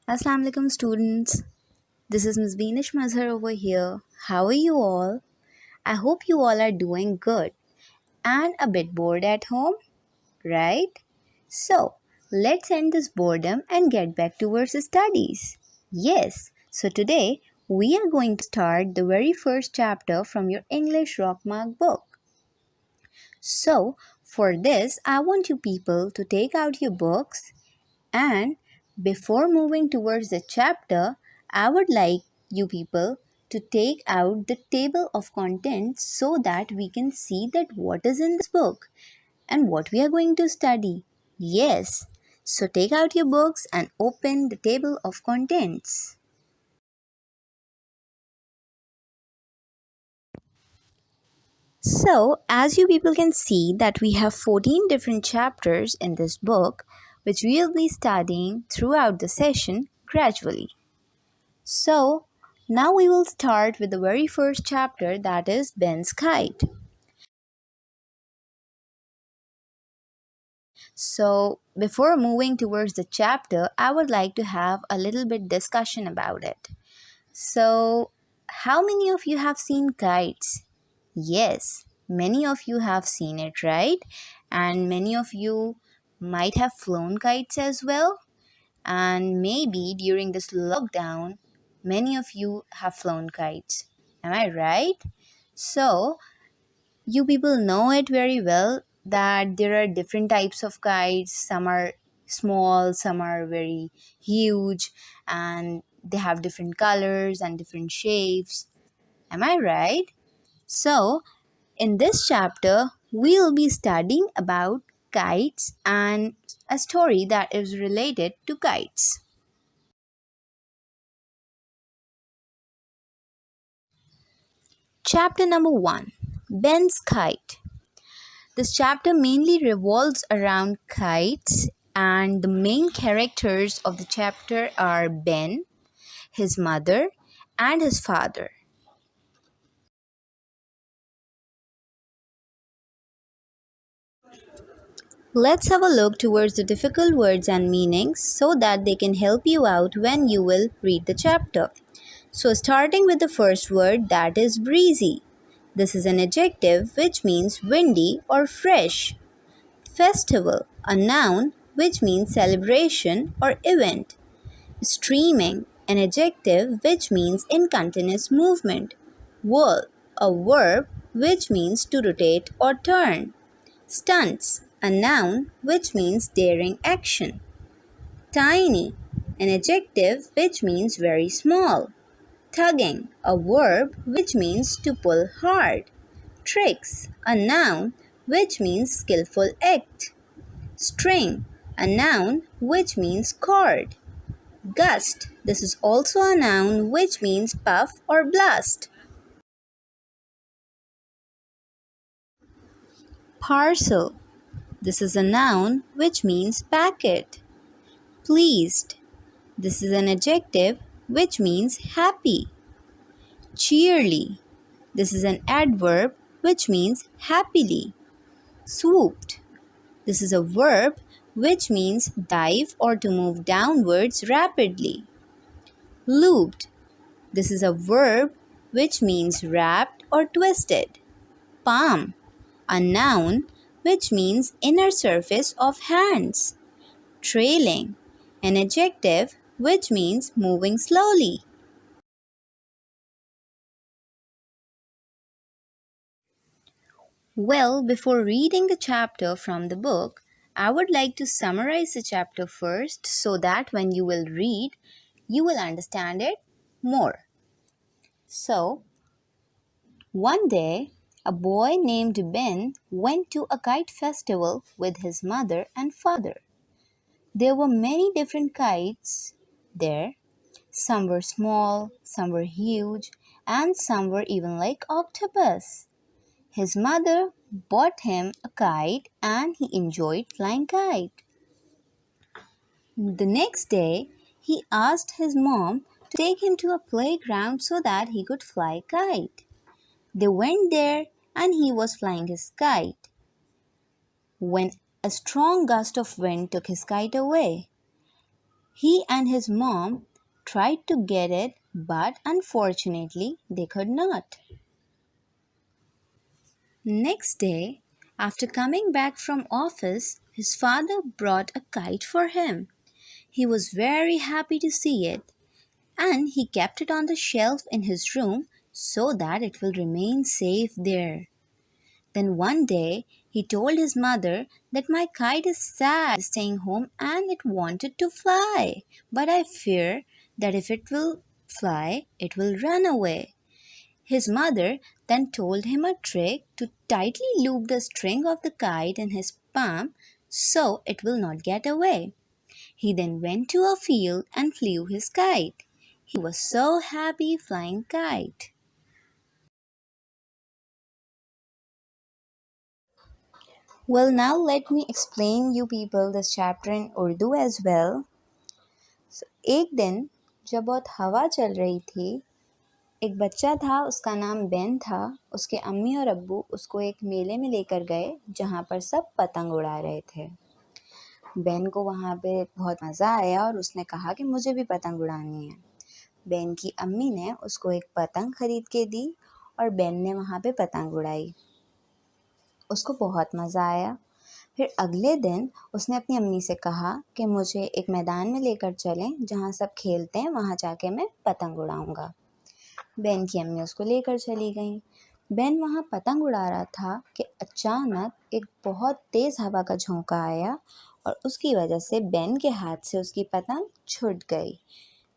Assalamu alaikum students. This is Ms. Beenish Mazhar over here. How are you all? I hope you all are doing good and a bit bored at home, right? So, let's end this boredom and get back towards the studies. Yes, so today we are going to start the very first chapter from your English Rockmark book. So, for this, I want you people to take out your books. And before moving towards the chapter, I would like you people to take out the table of contents so that we can see that what is in this book and what we are going to study. Yes, so take out your books and open the table of contents. So, as you people can see that we have 14 different chapters in this book which we will be studying throughout the session gradually. So, now we will start with the very first chapter, that is Ben's kite. So, before moving towards the chapter, I would like to have a little bit discussion about it. So, how many of you have seen kites? Yes, many of you have seen it, right? And many of you might have flown kites as well. And maybe during this lockdown, many of you have flown kites. Am I right? So, you people know it very well that there are different types of kites. Some are small, some are very huge, and they have different colors and different shapes. Am I right? So, in this chapter, we'll be studying about kites and a story that is related to kites. Chapter number 1, Ben's Kite. This chapter mainly revolves around kites, and the main characters of the chapter are Ben, his mother, and his father. Let's have a look towards the difficult words and meanings so that they can help you out when you will read the chapter. So, starting with the first word, that is breezy. This is an adjective which means windy or fresh. Festival, a noun which means celebration or event. Streaming, an adjective which means in continuous movement. Whirl, a verb which means to rotate or turn. Stunts, a noun which means daring action. Tiny, an adjective which means very small. Tugging, a verb which means to pull hard. Tricks, a noun which means skillful act. String, a noun which means cord. Gust, this is also a noun which means puff or blast. Parcel, this is a noun which means packet. Pleased, this is an adjective which means happy. Cheerly, this is an adverb which means happily. Swooped, this is a verb which means dive or to move downwards rapidly. Looped, this is a verb which means wrapped or twisted. Palm, a noun which means inner surface of hands. Trailing, an adjective which means moving slowly. Well, before reading the chapter from the book, I would like to summarize the chapter first so that when you will read, you will understand it more. So, one day, a boy named Ben went to a kite festival with his mother and father. There were many different kites there. Some were small, some were huge, and some were even like octopus. His mother bought him a kite and he enjoyed flying kite. The next day, he asked his mom to take him to a playground so that he could fly kite. They went there and he was flying his kite when a strong gust of wind took his kite away. He and his mom tried to get it, but unfortunately they could not. Next day, after coming back from office, his father brought a kite for him. He was very happy to see it, and he kept it on the shelf in his room so that it will remain safe there. Then one day he told his mother that my kite is sad staying home and it wanted to fly, but I fear that if it will fly, it will run away. His mother then told him a trick to tightly loop the string of the kite in his palm so it will not get away. He then went to a field and flew his kite. He was so happy flying kite. Well, now let me explain you people this chapter in Urdu as well. एक दिन जब बहुत हवा चल रही थी, एक बच्चा था, उसका नाम बेन था। उसके अम्मी और अब्बू उसको एक मेले में लेकर गए जहाँ पर सब पतंग उड़ा रहे थे। बेन को वहाँ पे बहुत मज़ा आया और उसने कहा कि मुझे भी पतंग उड़ानी है। बेन की अम्मी ने उसको एक पतंग खरीद के दी और बेन ने वहाँ पे पतंग उड़ाई। उसको बहुत मज़ा आया। फिर अगले दिन उसने अपनी अम्मी से कहा कि मुझे एक मैदान में लेकर चलें जहाँ सब खेलते हैं, वहाँ जाके मैं पतंग उड़ाऊँगा। बेन की अम्मी उसको लेकर चली गईं। बेन वहाँ पतंग उड़ा रहा था कि अचानक एक बहुत तेज़ हवा का झोंका आया और उसकी वजह से बेन के हाथ से उसकी पतंग छूट गई।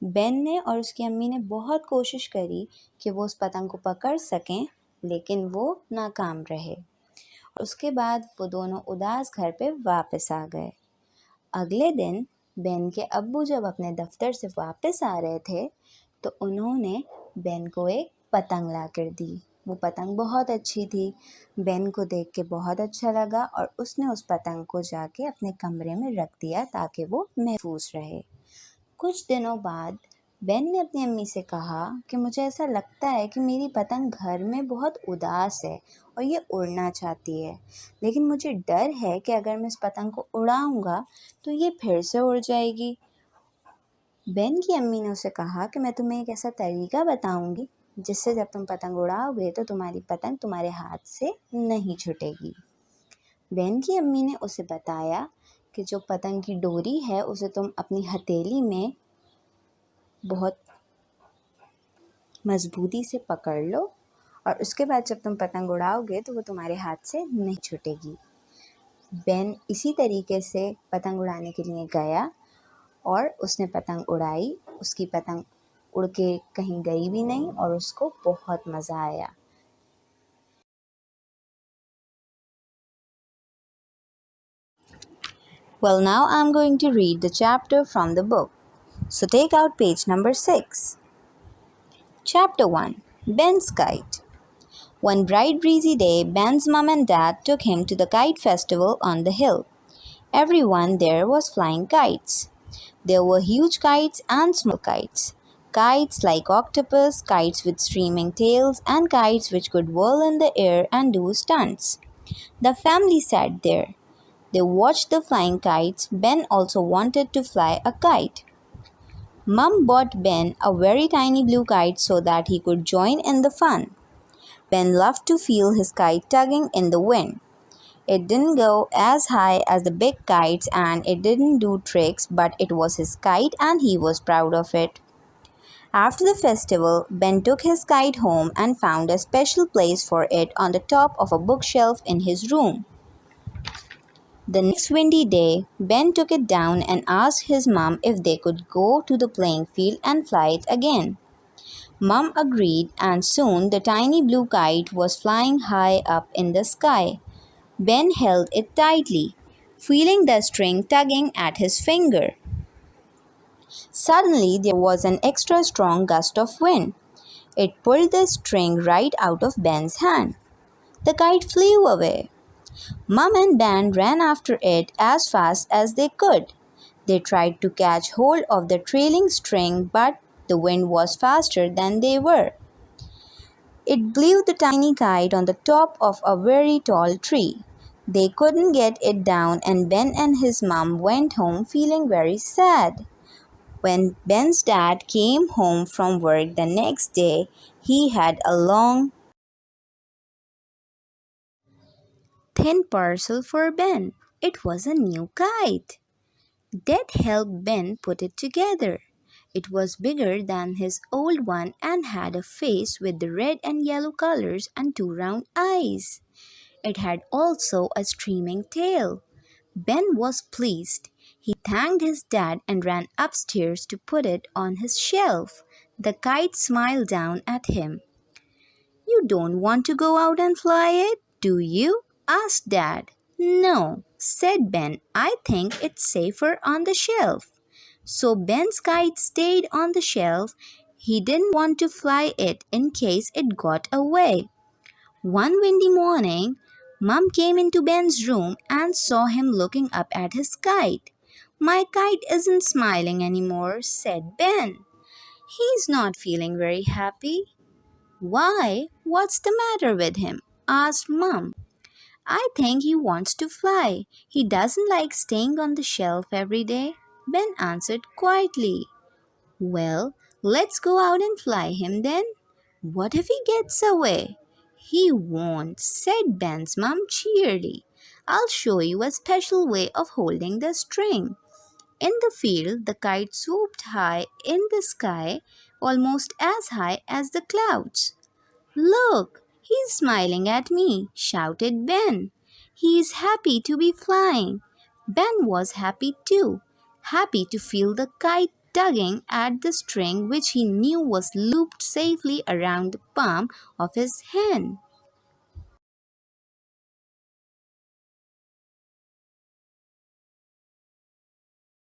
बेन ने और उसकी अम्मी ने बहुत कोशिश करी कि वो उस पतंग को पकड़ सकें, लेकिन वो नाकाम रहे। उसके बाद वो दोनों उदास घर पे वापस आ गए। अगले दिन बेन के अब्बू जब अपने दफ्तर से वापस आ रहे थे तो उन्होंने बेन को एक पतंग ला कर दी। वो पतंग बहुत अच्छी थी। बेन को देख के बहुत अच्छा लगा और उसने उस पतंग को जाके अपने कमरे में रख दिया ताकि वो महफूज रहे। कुछ दिनों बाद बेन ने अपनी अम्मी से कहा कि मुझे ऐसा लगता है कि मेरी पतंग घर में बहुत उदास है और ये उड़ना चाहती है, लेकिन मुझे डर है कि अगर मैं इस पतंग को उड़ाऊंगा तो ये फिर से उड़ जाएगी। बेन की अम्मी ने उसे कहा कि मैं तुम्हें एक ऐसा तरीका बताऊंगी जिससे जब तुम पतंग उड़ाओगे तो तुम्हारी पतंग तुम्हारे हाथ से नहीं छूटेगी। बेन की अम्मी ने उसे बताया कि जो पतंग की डोरी है उसे तुम अपनी हथेली में बहुत मजबूती से पकड़ लो और उसके बाद जब तुम पतंग उड़ाओगे तो वो तुम्हारे हाथ से नहीं छूटेगी। बेन इसी तरीके से पतंग उड़ाने के लिए गया और उसने पतंग उड़ाई। उसकी पतंग उड़ के कहीं गई भी नहीं और उसको बहुत मज़ा आया। Well, now I'm going to read the chapter from the book. So take out page number 6. Chapter 1. Ben's Kite. One bright breezy day, Ben's mom and dad took him to the kite festival on the hill. Everyone there was flying kites. There were huge kites and small kites. Kites like octopus, kites with streaming tails, and kites which could whirl in the air and do stunts. The family sat there. They watched the flying kites. Ben also wanted to fly a kite. Mum bought Ben a very tiny blue kite so that he could join in the fun. Ben loved to feel his kite tugging in the wind. It didn't go as high as the big kites and it didn't do tricks, but it was his kite and he was proud of it. After the festival, Ben took his kite home and found a special place for it on the top of a bookshelf in his room. The next windy day, Ben took it down and asked his mom if they could go to the playing field and fly it again. Mom agreed, and soon the tiny blue kite was flying high up in the sky. Ben held it tightly, feeling the string tugging at his finger. Suddenly, there was an extra strong gust of wind. It pulled the string right out of Ben's hand. The kite flew away. Mum and Ben ran after it as fast as they could. They tried to catch hold of the trailing string, but the wind was faster than they were. It blew the tiny kite on the top of a very tall tree. They couldn't get it down, and Ben and his mum went home feeling very sad. When Ben's dad came home from work the next day, he had a long, thin parcel for Ben. It was a new kite. Dad helped Ben put it together. It was bigger than his old one and had a face with the red and yellow colors and two round eyes. It had also a streaming tail. Ben was pleased. He thanked his dad and ran upstairs to put it on his shelf. The kite smiled down at him. "You don't want to go out and fly it, do you?" asked Dad. "No," said Ben. "I think it's safer on the shelf." So Ben's kite stayed on the shelf. He didn't want to fly it in case it got away. One windy morning, Mum came into Ben's room and saw him looking up at his kite. "My kite isn't smiling anymore," said Ben. "He's not feeling very happy." "Why? What's the matter with him?" asked Mum. "I think he wants to fly. He doesn't like staying on the shelf every day," Ben answered quietly. "Well, let's go out and fly him then." "What if he gets away?" "He won't," said Ben's mum cheerily. "I'll show you a special way of holding the string." In the field, the kite swooped high in the sky, almost as high as the clouds. "Look, he's smiling at me," shouted Ben. "He's happy to be flying." Ben was happy too, happy to feel the kite tugging at the string which he knew was looped safely around the palm of his hand.